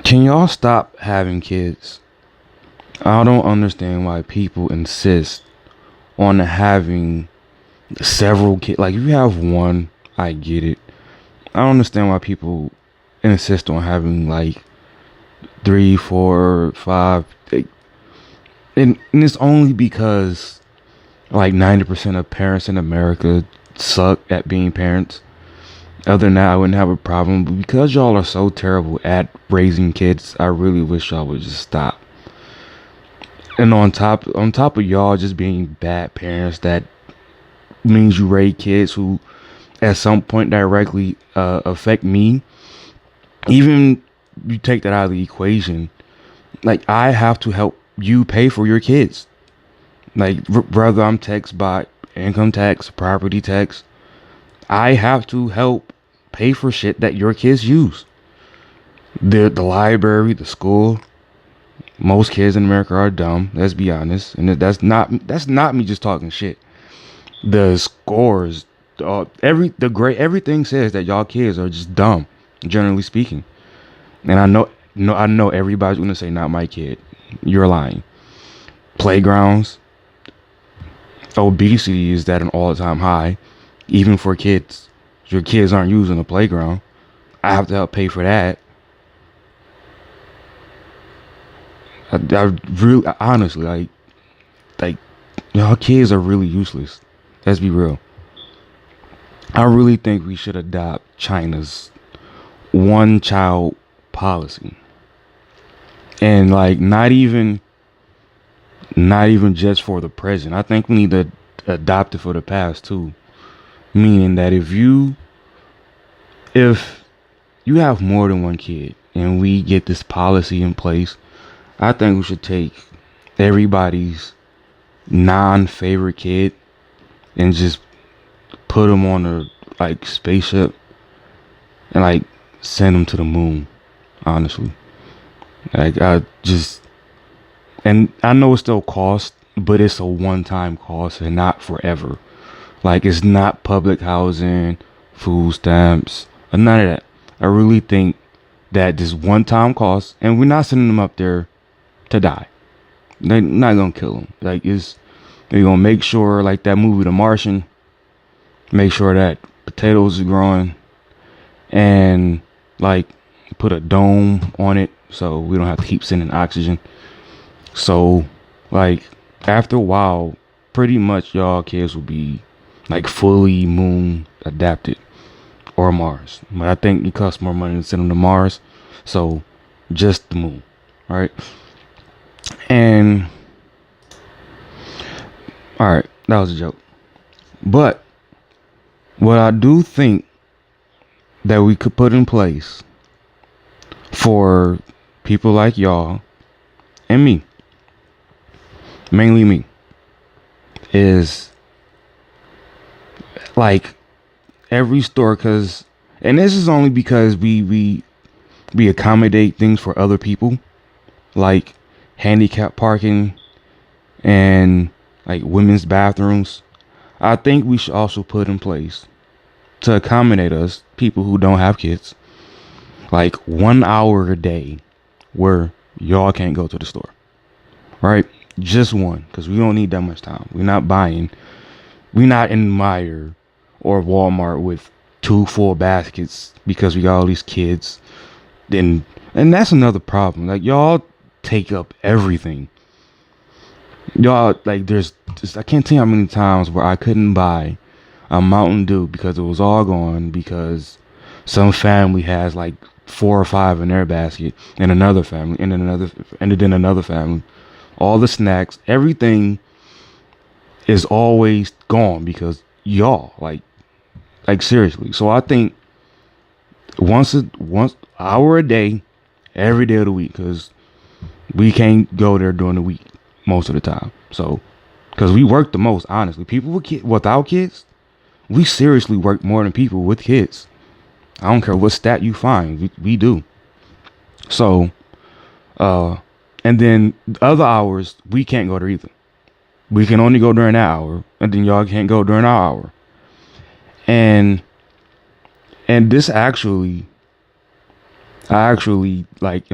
Can y'all stop having kids? I don't understand why people insist on having several kids. Like, if you have one, I get it. I don't understand why people insist on having like three, four, five. And it's only because like 90% of parents in America suck at being parents. Other than that, I wouldn't have a problem. But because y'all are so terrible at raising kids, I really wish y'all would just stop. And on top of y'all just being bad parents, that means you raise kids who, at some point, directly affect me. Even you take that out of the equation, like I have to help you pay for your kids. Like whether I'm taxed by income tax, property tax, I have to help pay for shit that your kids use. The library, the school. Most kids in America are dumb. Let's be honest, and that's not me just talking shit. The scores, everything says that y'all kids are just dumb, generally speaking. And I know everybody's gonna say not my kid. You're lying. Playgrounds, obesity is at an all-time high, even for kids. Your kids aren't using the playground. I have to help pay for that. I really, honestly, like, y'all kids are really useless. Let's be real. I really think we should adopt China's one child policy. And like not even just for the present. I think we need to adopt it for the past too. Meaning that if you have more than one kid and we get this policy in place, I think we should take everybody's non-favorite kid and just put them on a like spaceship and like send them to the moon. Honestly, like and I know it still costs, but it's a one-time cost and not forever. Like it's not public housing, food stamps, or none of that. I really think that this one-time cost, and we're not sending them up there to die. They're not gonna kill them. Like they're gonna make sure, like that movie The Martian, make sure that potatoes are growing, and like put a dome on it so we don't have to keep sending oxygen. So like after a while, pretty much y'all kids will be like fully moon adapted or Mars. But I think it costs more money to send them to Mars, so just the moon, right? And all right, that was a joke. But what I do think that we could put in place for people like y'all and me, mainly me, is like every store, cause and this is only because we accommodate things for other people, like handicap parking and like women's bathrooms. I think we should also put in place to accommodate us people who don't have kids, like 1 hour a day where y'all can't go to the store, right? Just one, because we don't need that much time. We're not in Meyer or Walmart with two full baskets because we got all these kids. And that's another problem. Like y'all take up everything. Y'all like there's just, I can't tell you how many times where I couldn't buy a Mountain Dew because it was all gone because some family has like four or five in their basket, and another family, and then another family. All the snacks, everything is always gone because y'all like seriously. So I think once hour a day, every day of the week, because we can't go there during the week most of the time. So because we work the most, honestly, people without kids, we seriously work more than people with kids. I don't care what stat you find, we do. So and then the other hours we can't go there either. We can only go during that hour, and then y'all can't go during our hour. And this actually, actually like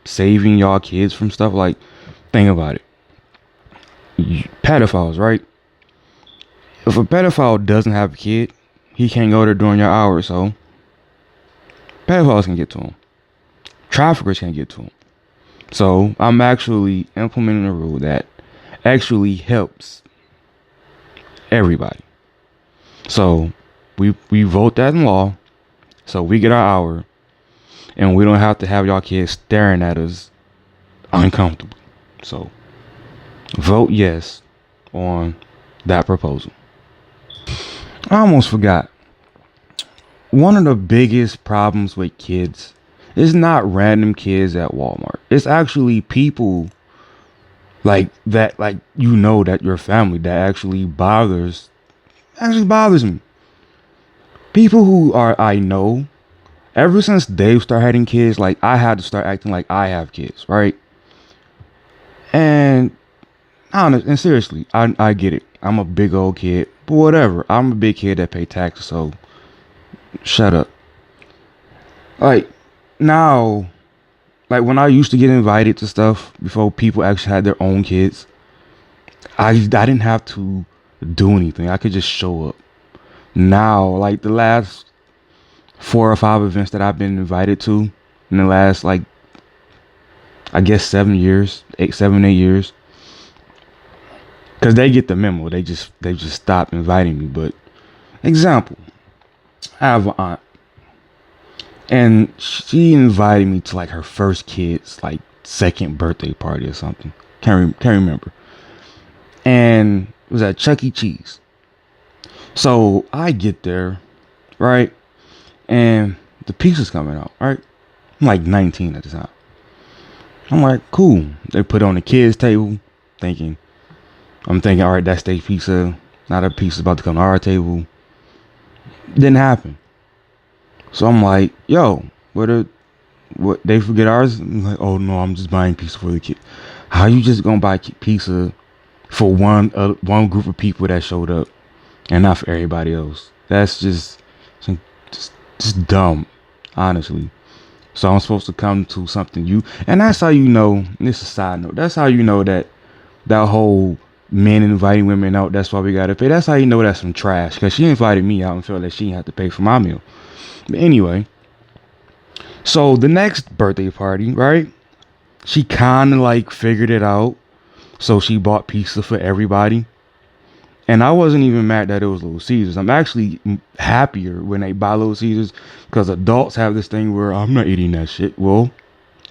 saving y'all kids from stuff. Like, think about it. Pedophiles, right? If a pedophile doesn't have a kid, he can't go there during your hours, so pedophiles can get to him. Traffickers can't get to him. So I'm actually implementing a rule that actually helps everybody. So we vote that in law, so we get our hour, and we don't have to have y'all kids staring at us uncomfortably. So vote yes on that proposal. I almost forgot. One of the biggest problems with kids is not random kids at Walmart. It's actually people like that, like that your family that actually bothers me. People who are I know ever since Dave started having kids, like I had to start acting like I have kids, right? And honest and seriously, I get it. I'm a big old kid, but whatever. I'm a big kid that pay taxes, so shut up. Like now, like when I used to get invited to stuff before people actually had their own kids, I didn't have to do anything. I could just show up. Now, like the last 4 or 5 events that I've been invited to in the last, like, I guess 7 years, 8 7 8 years, because they get the memo. They just stop inviting me. But example, I have an aunt, and she invited me to like her first kid's like second birthday party or something. Can't remember. And it was at Chuck E. Cheese. So I get there, right, and the pizza's coming out, right? I'm like 19 at the time. I'm like, cool. They put it on the kids' table, I'm thinking, all right, that's their pizza. Now their pizza's about to come to our table. Didn't happen. So I'm like, yo, what they forget ours? I'm like, oh no, I'm just buying pizza for the kid. How you just gonna buy pizza for one group of people that showed up and not for everybody else? That's just dumb, honestly. So I'm supposed to come to something and that's how you know, and this is a side note, that's how you know that whole men inviting women out, that's why we gotta pay. That's how you know that's some trash, because she invited me out and felt that she didn't have to pay for my meal. But anyway, so the next birthday party, right? She kind of like figured it out. So she bought pizza for everybody. And I wasn't even mad that it was Little Caesars. I'm actually happier when they buy Little Caesars, because adults have this thing where I'm not eating that shit. Well,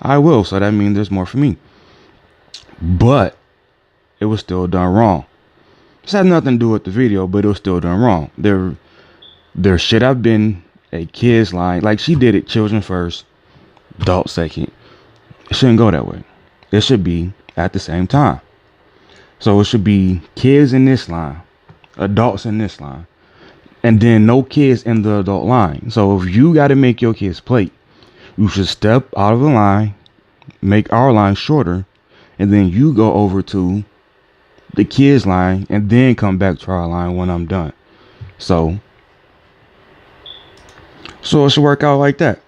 I will. So that means there's more for me. But it was still done wrong. This had nothing to do with the video, but it was still done wrong. There should have been a kids line. Like, she did it children first, adult second. It shouldn't go that way. It should be at the same time. So it should be kids in this line, adults in this line, and then no kids in the adult line. So if you got to make your kids plate, you should step out of the line, make our line shorter, and then you go over to the kids line and then come back to our line when I'm done. So it should work out like that.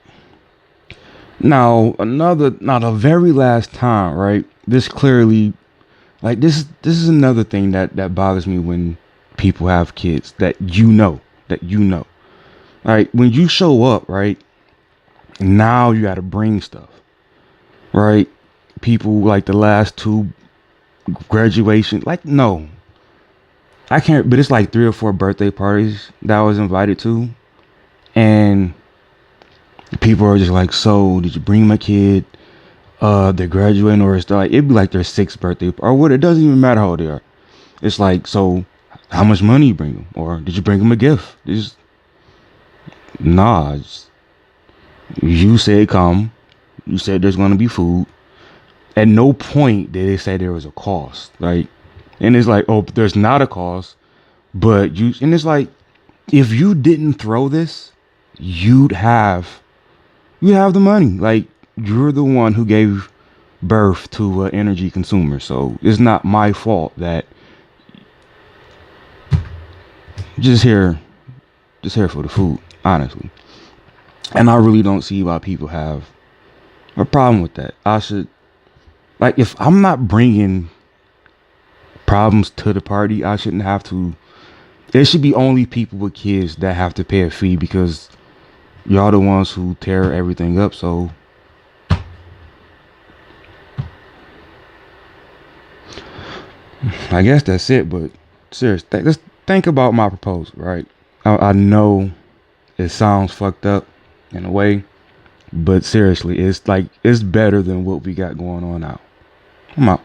Now the very last time, right? This clearly, like, this is another thing that bothers me when people have kids that you know. All right, when you show up, right? Now you got to bring stuff, right? People like the last 2 graduation, like, no, I can't. But it's like 3 or 4 birthday parties that I was invited to, and people are just like, so did you bring my kid? They're graduating, or it's like, it'd be like their 6th birthday, or what? It doesn't even matter how old they are. It's like, so how much money you bring them, or did you bring them a gift? You said come. You said there's gonna be food. At no point did they say there was a cost, right? And it's like, oh, there's not a cost, but and it's like, if you didn't throw this, you'd have the money. Like, you're the one who gave birth to an energy consumer. So it's not my fault that just here for the food, honestly. And I really don't see why people have a problem with that. I should, like, if I'm not bringing problems to the party, I shouldn't have to. It should be only people with kids that have to pay a fee because y'all the ones who tear everything up. So I guess that's it. But seriously, let's think about my proposal, right? I know it sounds fucked up in a way, but seriously, it's like it's better than what we got going on now. I'm out.